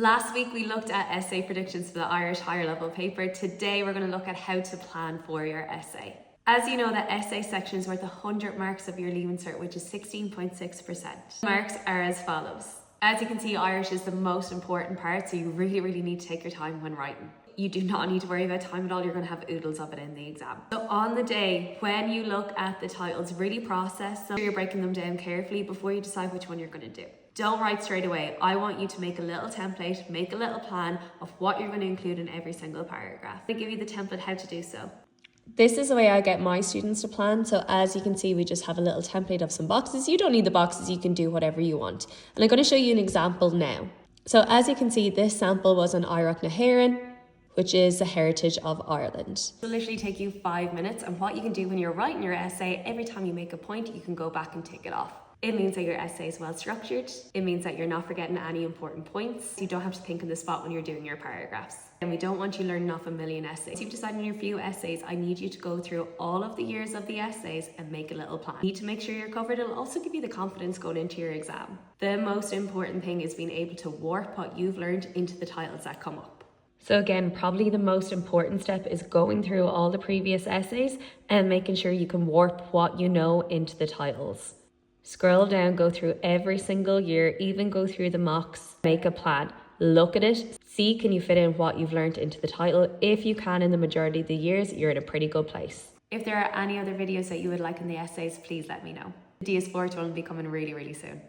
Last week we looked at essay predictions for the Irish higher level paper. Today we're going to look at how to plan for your essay. As you know, the essay section is worth 100 marks of your Leaving Cert, which is 16.6%. Marks are as follows. As you can see, Irish is the most important part, so you really need to take your time when writing. You do not need to worry about time at all. You're going to have oodles of it in the exam. So on the day, when you look at the titles, really process them. You're breaking them down carefully before you decide which one you're going to do. Don't write straight away. I want you to make a little template, make a little plan of what you're going to include in every single paragraph. I give you the template how to do so. This is the way I get my students to plan. So as you can see, we just have a little template of some boxes. You don't need the boxes, you can do whatever you want. And I'm going to show you an example now. So as you can see, this sample was on Ireach na hÉireann, which is the heritage of Ireland. It'll literally take you 5 minutes, and what you can do when you're writing your essay, every time you make a point, you can go back and tick it off. It means that your essay is well structured. It means that you're not forgetting any important points. You don't have to think on the spot when you're doing your paragraphs. And we don't want you learning off a million essays. You've decided on your few essays, I need you to go through all of the years of the essays and make a little plan. You need to make sure you're covered. It'll also give you the confidence going into your exam. The most important thing is being able to warp what you've learned into the titles that come up. So again, probably the most important step is going through all the previous essays and making sure you can warp what you know into the titles. Scroll down, go through every single year, even go through the mocks, make a plan, look at it, see can you fit in what you've learned into the title. If you can in the majority of the years, you're in a pretty good place. If there are any other videos that you would like in the essays, please let me know. The DS4 one will be coming really soon.